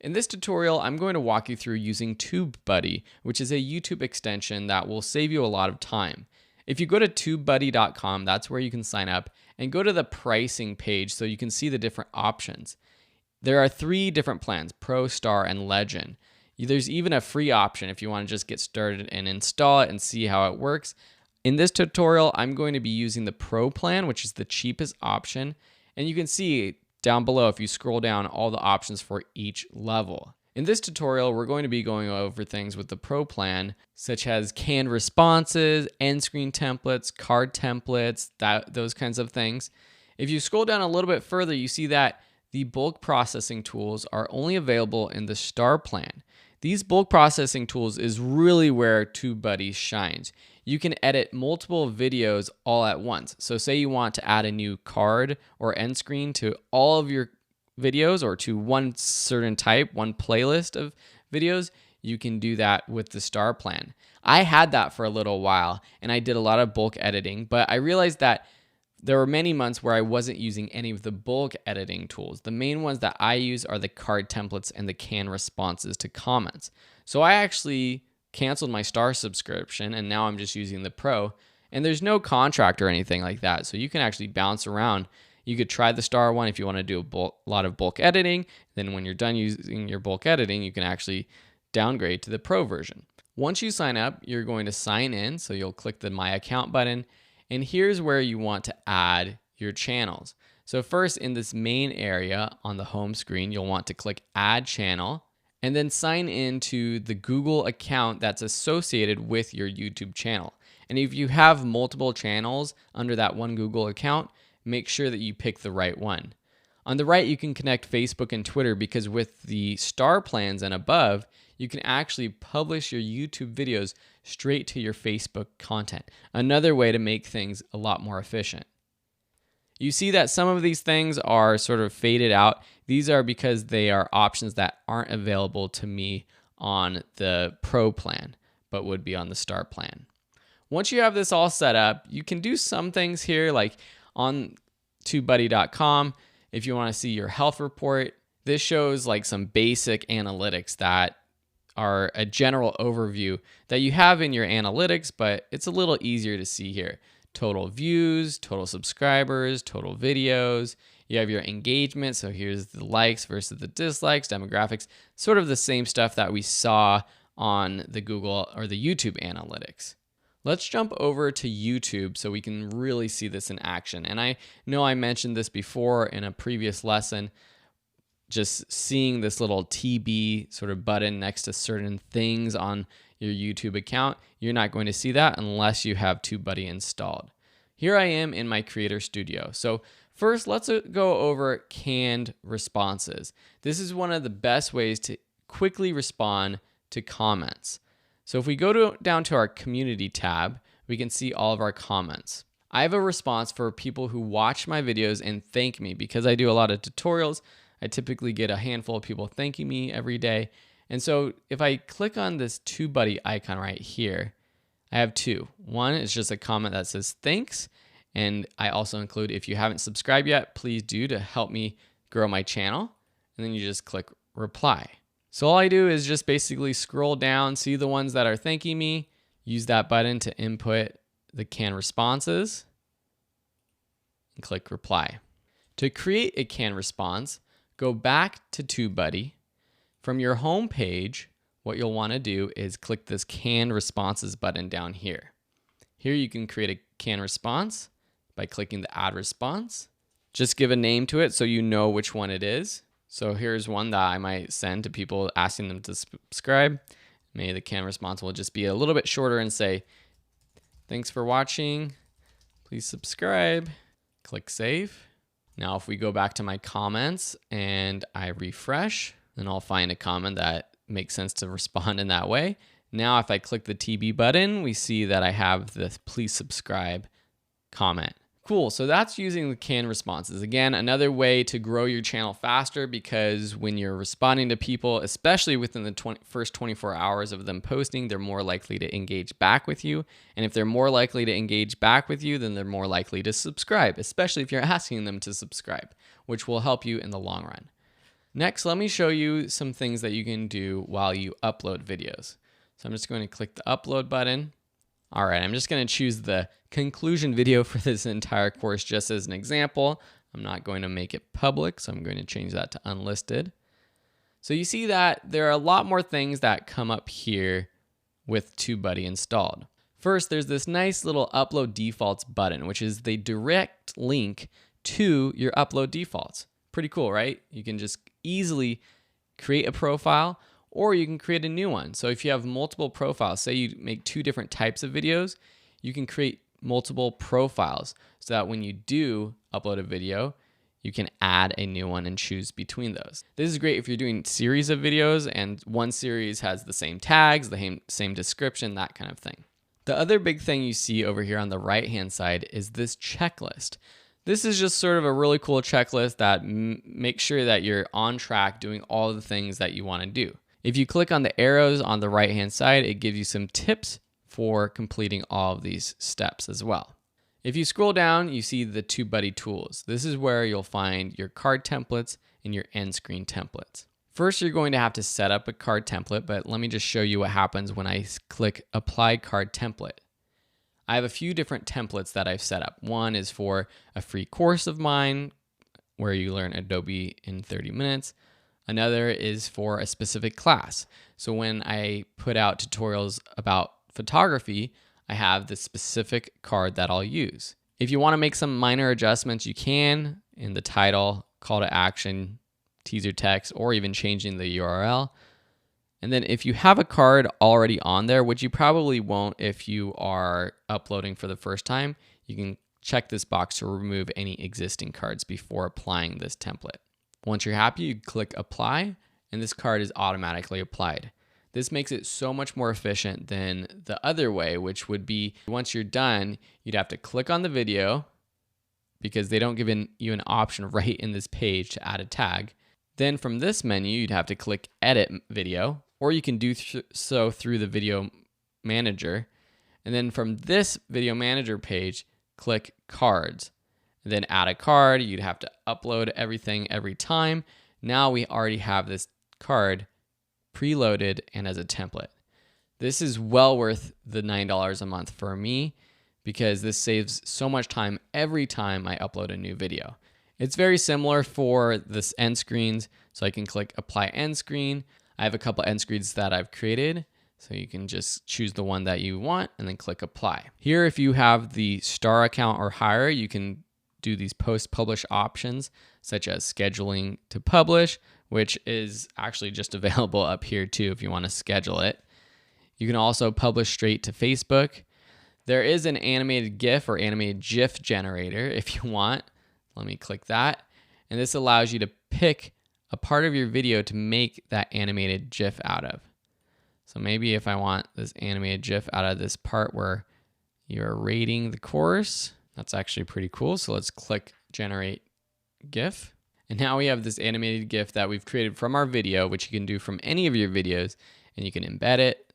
In this tutorial, I'm going to walk you through using TubeBuddy, which is a YouTube extension that will save you a lot of time. If you go to TubeBuddy.com, that's where you can sign up, and go to the pricing page so you can see the different options. There are 3 different plans: Pro, Star, and Legend. There's even a free option if you want to just get started and install it and see how it works. In this tutorial, I'm going to be using the Pro plan, which is the cheapest option, and you can see down below, if you scroll down, all the options for each level. In this tutorial, we're going to be going over things with the Pro plan, such as canned responses, end screen templates, card templates, those kinds of things. If you scroll down a little bit further, you see that the bulk processing tools are only available in the Star plan. These bulk processing tools is really where TubeBuddy shines. You can edit multiple videos all at once. So say you want to add a new card or end screen to all of your videos or to one certain type, one playlist of videos, you can do that with the Star plan. I had that for a little while and I did a lot of bulk editing, but I realized that there were many months where I wasn't using any of the bulk editing tools. The main ones that I use are the card templates and the canned responses to comments. So I actually canceled my Star subscription and now I'm just using the Pro. And there's no contract or anything like that, so you can actually bounce around. You could try the Star one if you want to do a lot of bulk editing. Then when you're done using your bulk editing, you can actually downgrade to the Pro version. Once you sign up, you're going to sign in. So you'll click the My Account button. And here's where you want to add your channels. So first, in this main area on the home screen, you'll want to click Add Channel and then sign into the Google account that's associated with your YouTube channel. And if you have multiple channels under that one Google account, make sure that you pick the right one. On the right, you can connect Facebook and Twitter, because with the Star plans and above, you can actually publish your YouTube videos straight to your Facebook content. Another way to make things a lot more efficient. You see that some of these things are sort of faded out. These are because they are options that aren't available to me on the Pro plan, but would be on the Star plan. Once you have this all set up, you can do some things here, like on TubeBuddy.com. If you want to see your health report, this shows like some basic analytics that are a general overview that you have in your analytics, but it's a little easier to see here. Total views, total subscribers, total videos. You have your engagement, so here's the likes versus the dislikes, demographics, sort of the same stuff that we saw on the Google or the YouTube analytics. Let's jump over to YouTube so we can really see this in action. And I know I mentioned this before in a previous lesson, just seeing this little TB sort of button next to certain things on your YouTube account. You're not going to see that unless you have TubeBuddy installed. Here I am in my Creator Studio. So first, let's go over canned responses. This is one of the best ways to quickly respond to comments. So if we go down to our community tab, we can see all of our comments. I have a response for people who watch my videos and thank me. Because I do a lot of tutorials, I typically get a handful of people thanking me every day. And so if I click on this TubeBuddy icon right here, I have 2. One is just a comment that says thanks. And I also include, if you haven't subscribed yet, please do to help me grow my channel. And then you just click reply. So all I do is just basically scroll down, see the ones that are thanking me, use that button to input the canned responses, and click reply. To create a canned response, go back to TubeBuddy. From your home page, what you'll want to do is click this canned responses button down here. Here you can create a canned response by clicking the add response. Just give a name to it so you know which one it is. So here's one that I might send to people asking them to subscribe. Maybe the canned response will just be a little bit shorter and say, thanks for watching, please subscribe, click save. Now if we go back to my comments and I refresh, then I'll find a comment that makes sense to respond in that way. Now if I click the TB button, we see that I have the please subscribe comment. Cool, so that's using the canned responses. Again, another way to grow your channel faster, because when you're responding to people, especially within the first 24 hours of them posting, they're more likely to engage back with you. And if they're more likely to engage back with you, then they're more likely to subscribe, especially if you're asking them to subscribe, which will help you in the long run. Next, let me show you some things that you can do while you upload videos. So I'm just going to click the upload button. All right, I'm just going to choose the conclusion video for this entire course just as an example. I'm not going to make it public, so I'm going to change that to unlisted. So you see that there are a lot more things that come up here with TubeBuddy installed. First, there's this nice little upload defaults button, which is the direct link to your upload defaults. Pretty cool, right? You can just easily create a profile, or you can create a new one. So if you have multiple profiles, say you make 2 different types of videos, you can create multiple profiles so that when you do upload a video, you can add a new one and choose between those. This is great if you're doing series of videos and one series has the same tags, the same description, that kind of thing. The other big thing you see over here on the right-hand side is this checklist. This is just sort of a really cool checklist that makes sure that you're on track doing all the things that you want to do. If you click on the arrows on the right-hand side, it gives you some tips for completing all of these steps as well. If you scroll down, you see the TubeBuddy tools. This is where you'll find your card templates and your end screen templates. First, you're going to have to set up a card template, but let me just show you what happens when I click Apply Card Template. I have a few different templates that I've set up. One is for a free course of mine where you learn Adobe in 30 minutes. Another is for a specific class. So when I put out tutorials about photography, I have the specific card that I'll use. If you want to make some minor adjustments, you can in the title, call to action, teaser text, or even changing the URL. And then if you have a card already on there, which you probably won't if you are uploading for the first time, you can check this box to remove any existing cards before applying this template. Once you're happy, you click apply, and this card is automatically applied. This makes it so much more efficient than the other way, which would be once you're done, you'd have to click on the video because they don't give you an option right in this page to add a tag. Then from this menu, you'd have to click edit video, or you can do so through the video manager. And then from this video manager page, click cards. And then add a card. You'd have to upload everything every time. Now we already have this card preloaded and as a template. This is well worth the $9 a month for me because this saves so much time every time I upload a new video. It's very similar for this end screens. So I can click apply end screen. I have a couple end screens that I've created. So you can just choose the one that you want and then click apply. Here, if you have the star account or higher, you can do these post-publish options such as scheduling to publish, which is actually just available up here too if you want to schedule it. You can also publish straight to Facebook. There is an animated GIF or animated GIF generator if you want. Let me click that. And this allows you to pick a part of your video to make that animated GIF out of. So maybe if I want this animated GIF out of this part where you're rating the course, that's actually pretty cool. So let's click generate GIF. And now we have this animated GIF that we've created from our video, which you can do from any of your videos, and you can embed it.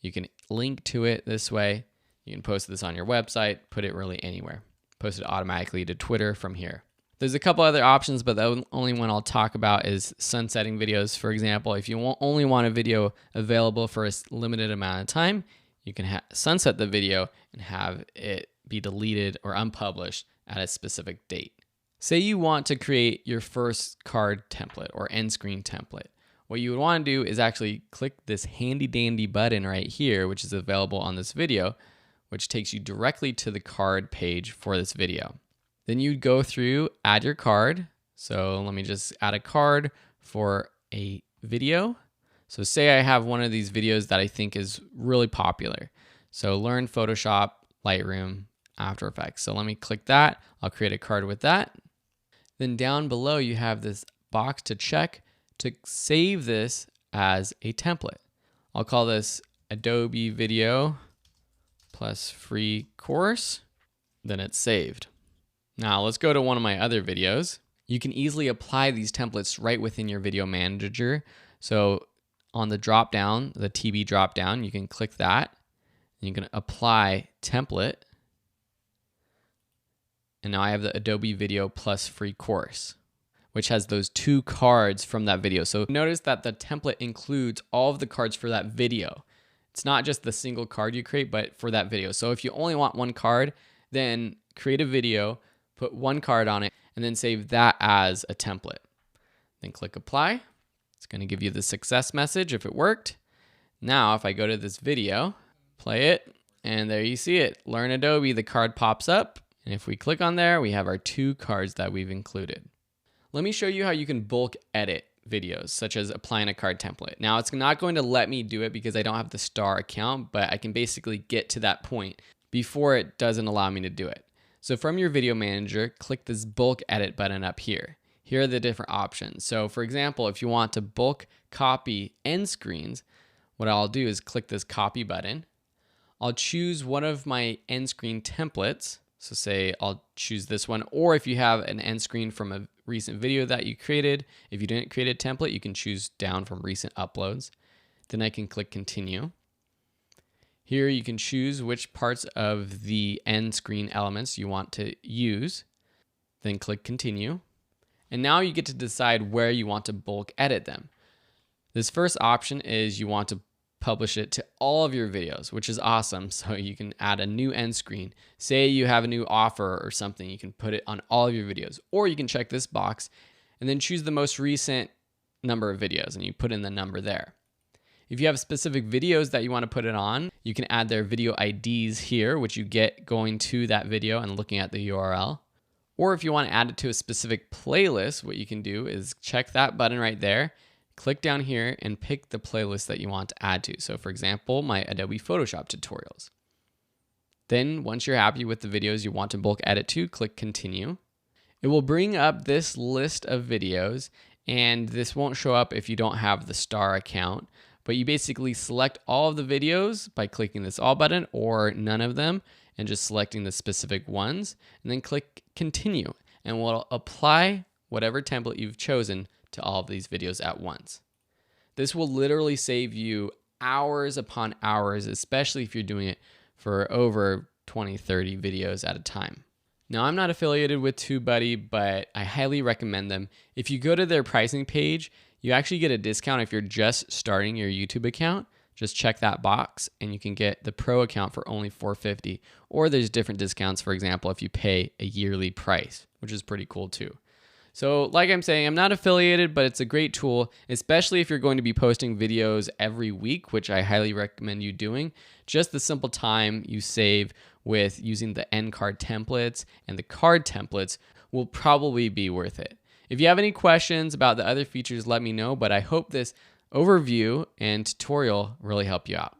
You can link to it this way. You can post this on your website, put it really anywhere. Post it automatically to Twitter from here. There's a couple other options, but the only one I'll talk about is sunsetting videos. For example, if you only want a video available for a limited amount of time, you can sunset the video and have it be deleted or unpublished at a specific date. Say you want to create your first card template or end screen template. What you would want to do is actually click this handy dandy button right here, which is available on this video, which takes you directly to the card page for this video. Then you'd go through, add your card. So let me just add a card for a video. So say I have one of these videos that I think is really popular. So learn Photoshop, Lightroom, After Effects. So let me click that. I'll create a card with that. Then down below, you have this box to check to save this as a template. I'll call this Adobe Video plus free course. Then it's saved. Now let's go to one of my other videos. You can easily apply these templates right within your video manager. So on the drop down, the TB drop down, you can click that and you can apply template. And now I have the Adobe Video plus free course. which has those 2 cards from that video. So notice that the template includes all of the cards for that video. It's not just the single card you create, but for that video. So if you only want 1 card, then create a video, put 1 card on it, and then save that as a template. Then click apply. It's going to give you the success message if it worked. Now, if I go to this video, play it, and there you see it. Learn Adobe, the card pops up. And if we click on there, we have our 2 cards that we've included. Let me show you how you can bulk edit videos, such as applying a card template. Now, it's not going to let me do it because I don't have the star account, but I can basically get to that point before it doesn't allow me to do it. So from your video manager, click this bulk edit button up here. Here are the different options. So for example, if you want to bulk copy end screens, what I'll do is click this copy button. I'll choose one of my end screen templates. So say I'll choose this one, or if you have an end screen from a recent video that you created, if you didn't create a template, you can choose down from recent uploads. Then I can click continue. Here you can choose which parts of the end screen elements you want to use. Then click continue. And now you get to decide where you want to bulk edit them. This first option is you want to publish it to all of your videos, which is awesome. So you can add a new end screen. Say you have a new offer or something, you can put it on all of your videos, or you can check this box and then choose the most recent number of videos and you put in the number there. If you have specific videos that you want to put it on, you can add their video IDs here, which you get going to that video and looking at the URL. Or if you want to add it to a specific playlist, what you can do is check that button right there, click down here and pick the playlist that you want to add to. So for example, my Adobe Photoshop tutorials. Then once you're happy with the videos you want to bulk edit to, click continue. It will bring up this list of videos, and this won't show up if you don't have the star account, but you basically select all of the videos by clicking this all button or none of them and just selecting the specific ones, and then click continue, and we'll apply whatever template you've chosen to all of these videos at once. This will literally save you hours upon hours, especially if you're doing it for over 20, 30 videos at a time. Now, I'm not affiliated with TubeBuddy, but I highly recommend them. If you go to their pricing page, you actually get a discount if you're just starting your YouTube account. Just check that box and you can get the pro account for only $450. Or there's different discounts, for example, if you pay a yearly price, which is pretty cool too. So like I'm saying, I'm not affiliated, but it's a great tool, especially if you're going to be posting videos every week, which I highly recommend you doing. Just the simple time you save with using the end card templates and the card templates will probably be worth it. If you have any questions about the other features, let me know, but I hope this overview and tutorial really help you out.